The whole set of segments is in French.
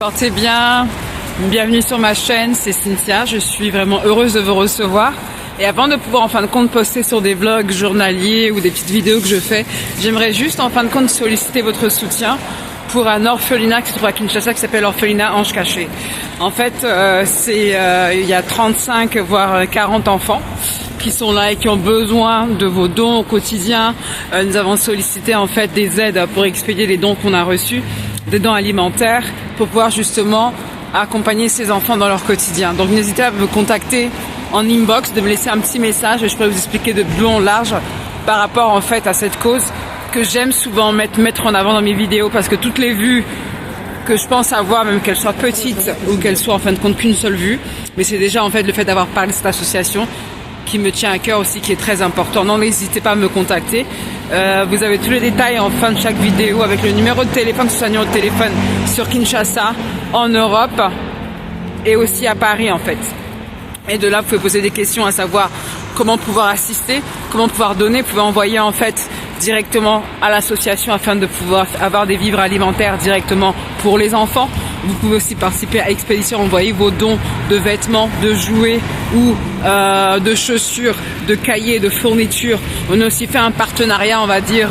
Portez bien, bienvenue sur ma chaîne, c'est Cynthia, je suis vraiment heureuse de vous recevoir. Et avant de pouvoir en fin de compte poster sur des vlogs journaliers ou des petites vidéos que je fais, j'aimerais juste en fin de compte solliciter votre soutien pour un orphelinat qui se trouve à Kinshasa qui s'appelle Orphelinat Ange Caché. En fait, il y a 35 voire 40 enfants qui sont là et qui ont besoin de vos dons au quotidien. Nous avons sollicité en fait des aides pour expédier les dons qu'on a reçus, des dons alimentaires, pour pouvoir justement accompagner ces enfants dans leur quotidien. Donc n'hésitez pas à me contacter en inbox, de me laisser un petit message et je pourrais vous expliquer de long en large par rapport en fait à cette cause que j'aime souvent mettre en avant dans mes vidéos, parce que toutes les vues que je pense avoir, même qu'elles soient petites ou qu'elles soient en fin de compte qu'une seule vue, mais c'est déjà en fait le fait d'avoir parlé de cette association qui me tient à cœur aussi, qui est très important. Non, n'hésitez pas à me contacter. Vous avez tous les détails en fin de chaque vidéo avec le numéro de téléphone, ce numéro de téléphone sur Kinshasa, en Europe et aussi à Paris en fait. Et de là, vous pouvez poser des questions à savoir comment pouvoir assister, comment pouvoir donner, vous pouvez envoyer en fait directement à l'association afin de pouvoir avoir des vivres alimentaires directement pour les enfants. Vous pouvez aussi participer à Expédition, envoyer vos dons de vêtements, de jouets ou de chaussures, de cahiers, de fournitures. On a aussi fait un partenariat, on va dire,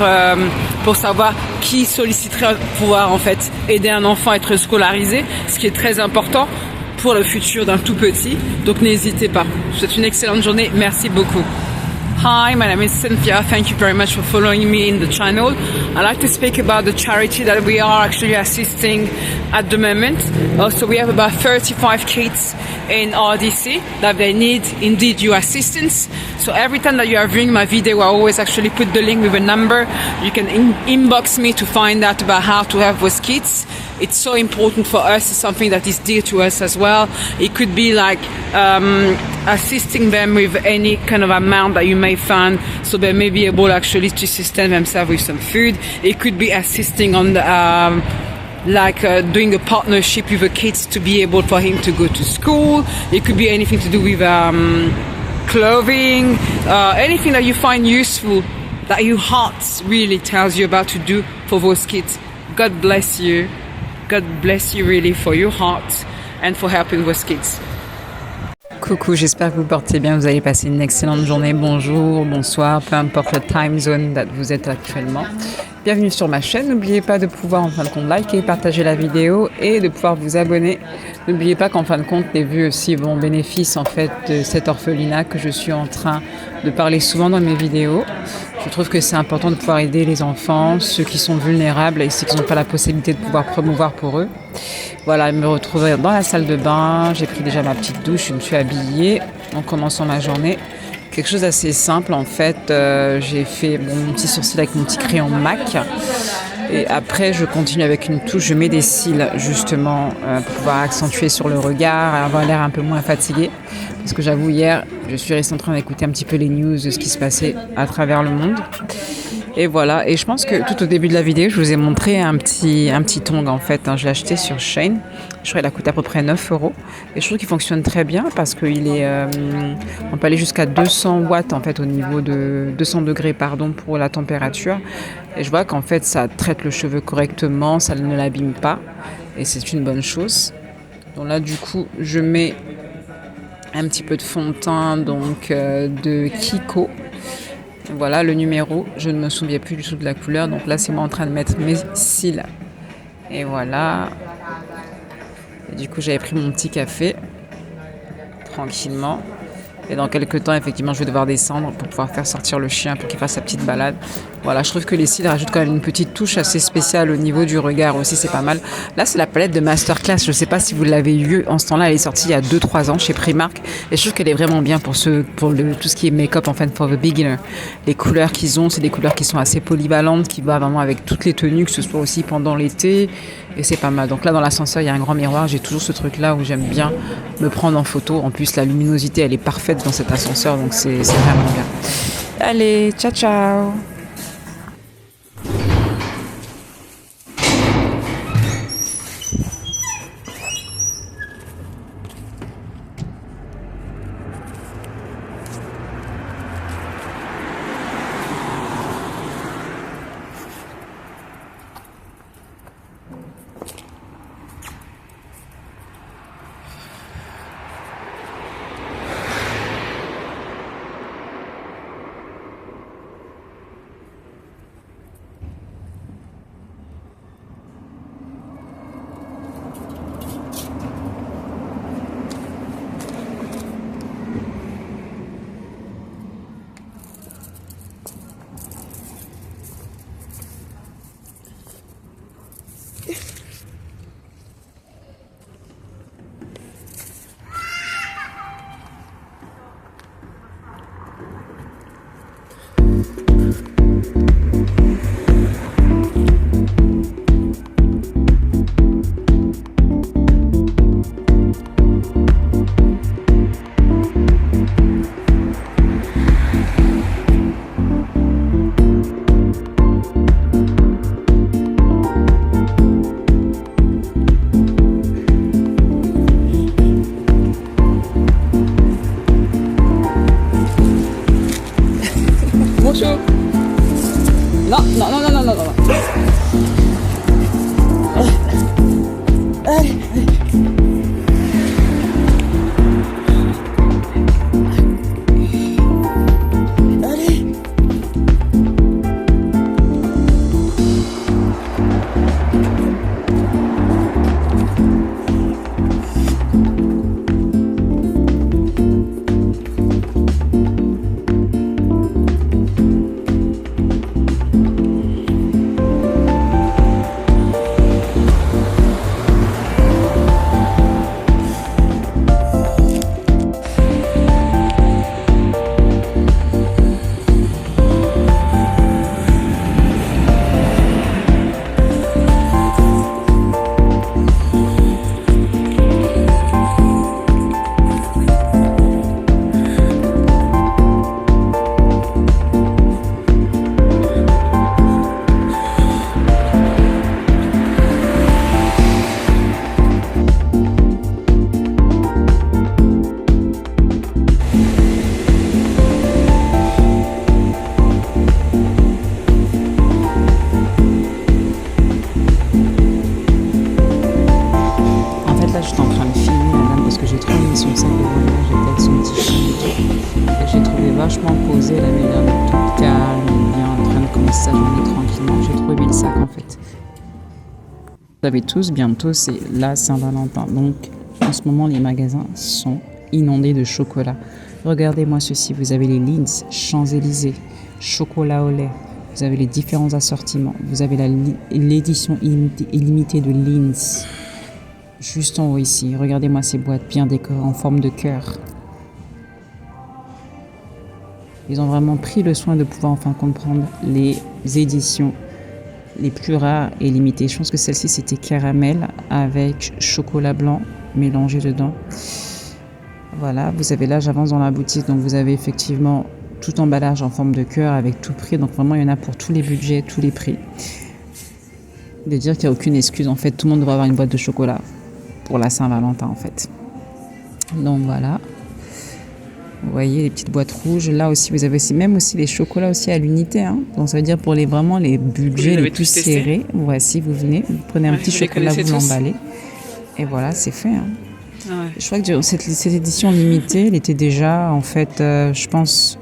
pour savoir qui solliciterait pour pouvoir en fait aider un enfant à être scolarisé, ce qui est très important pour le futur d'un tout petit. Donc n'hésitez pas. Je vous souhaite une excellente journée. Merci beaucoup. Hi, my name is Cynthia. Thank you very much for following me in the channel. I'd like to speak about the charity that we are actually assisting at the moment. Also, we have about 35 kids in RDC that they need indeed your assistance. So every time that you are viewing my video, I always actually put the link with a number. You can inbox me to find out about how to help those kids. It's so important for us. It's something that is dear to us as well. It could be like assisting them with any kind of amount that you may find, so they may be able actually to sustain themselves with some food. It could be assisting on the doing a partnership with the kids to be able for him to go to school. It could be anything to do with clothing, anything that you find useful, that your heart really tells you about to do for those kids. God bless you. God bless you really for your heart and for helping those kids. Coucou, j'espère que vous portez bien, vous allez passer une excellente journée, bonjour, bonsoir, peu importe le time zone that vous êtes actuellement. Bienvenue sur ma chaîne, n'oubliez pas de pouvoir en fin de compte liker, partager la vidéo et de pouvoir vous abonner. N'oubliez pas qu'en fin de compte, les vues aussi vont au bénéfice en fait de cet orphelinat que je suis en train de parler souvent dans mes vidéos. Je trouve que c'est important de pouvoir aider les enfants, ceux qui sont vulnérables et ceux qui n'ont pas la possibilité de pouvoir promouvoir pour eux. Voilà, je me retrouve dans la salle de bain, j'ai pris déjà ma petite douche, je me suis habillée en commençant ma journée. Quelque chose d'assez simple en fait, j'ai fait mon petit sourcil avec mon petit crayon MAC. Et après, je continue avec une touche, je mets des cils justement pour pouvoir accentuer sur le regard, avoir l'air un peu moins fatigué. Parce que j'avoue, hier, je suis restée en train d'écouter un petit peu les news de ce qui se passait à travers le monde. Et voilà, et je pense que tout au début de la vidéo, je vous ai montré un petit tong en fait. Je l'ai acheté sur Shein. Je crois qu'il a coûté à peu près 9 €. Et je trouve qu'il fonctionne très bien parce qu'il est, on peut aller jusqu'à 200 watts en fait au niveau de 200 degrés pour la température. Et je vois qu'en fait ça traite le cheveu correctement, ça ne l'abîme pas. Et c'est une bonne chose. Donc là du coup, je mets un petit peu de fond de teint donc de Kiko. Voilà le numéro, je ne me souviens plus du tout de la couleur, donc là c'est moi en train de mettre mes cils. Et voilà. Et du coup j'avais pris mon petit café, tranquillement. Et dans quelques temps, effectivement, je vais devoir descendre pour pouvoir faire sortir le chien pour qu'il fasse sa petite balade. Voilà, je trouve que les cils rajoutent quand même une petite touche assez spéciale au niveau du regard aussi, c'est pas mal. Là, c'est la palette de Masterclass. Je sais pas si vous l'avez vue. En ce temps-là, elle est sortie il y a 2-3 ans chez Primark. Et je trouve qu'elle est vraiment bien pour tout ce qui est make-up, en fait, for the beginner. Les couleurs qu'ils ont, c'est des couleurs qui sont assez polyvalentes, qui vont vraiment avec toutes les tenues, que ce soit aussi pendant l'été. Et c'est pas mal. Donc là, dans l'ascenseur, il y a un grand miroir. J'ai toujours ce truc-là où j'aime bien me prendre en photo. En plus, la luminosité, elle est parfaite dans cet ascenseur. Donc c'est vraiment bien. Allez, ciao, ciao! j'étais en train de filmer la dame parce que j'ai trop mis son sac de voyage avec son petit chien et tout. Et j'ai trouvé vachement posé, elle avait l'air toute calme, bien en train de commencer sa journée tranquillement. J'ai trouvé le sac en fait. Vous savez tous, bientôt c'est la Saint-Valentin. Donc en ce moment, les magasins sont inondés de chocolat. Regardez-moi ceci, vous avez les Lindt, Champs-Élysées, chocolat au lait. Vous avez les différents assortiments. Vous avez l'édition illimitée de Lindt. Juste en haut ici. Regardez-moi ces boîtes bien décorées en forme de cœur. Ils ont vraiment pris le soin de pouvoir enfin comprendre les éditions les plus rares et limitées. Je pense que celle-ci c'était caramel avec chocolat blanc mélangé dedans. Voilà, vous avez là, j'avance dans la boutique, donc vous avez effectivement tout emballage en forme de cœur avec tout prix. Donc vraiment, il y en a pour tous les budgets, tous les prix. De dire qu'il n'y a aucune excuse. En fait, tout le monde devrait avoir une boîte de chocolat pour la Saint-Valentin, en fait. Donc voilà. Vous voyez les petites boîtes rouges. Là aussi, vous avez même aussi les chocolats aussi à l'unité. Hein. Donc ça veut dire pour vraiment les budgets les plus serrés. Voici, vous venez, vous prenez un petit chocolat, vous l'emballez. Et voilà, c'est fait. Hein. Ah ouais. Je crois que cette édition limitée, elle était déjà, en fait, je pense,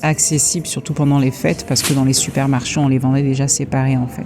accessible, surtout pendant les fêtes, parce que dans les supermarchés, on les vendait déjà séparés, en fait.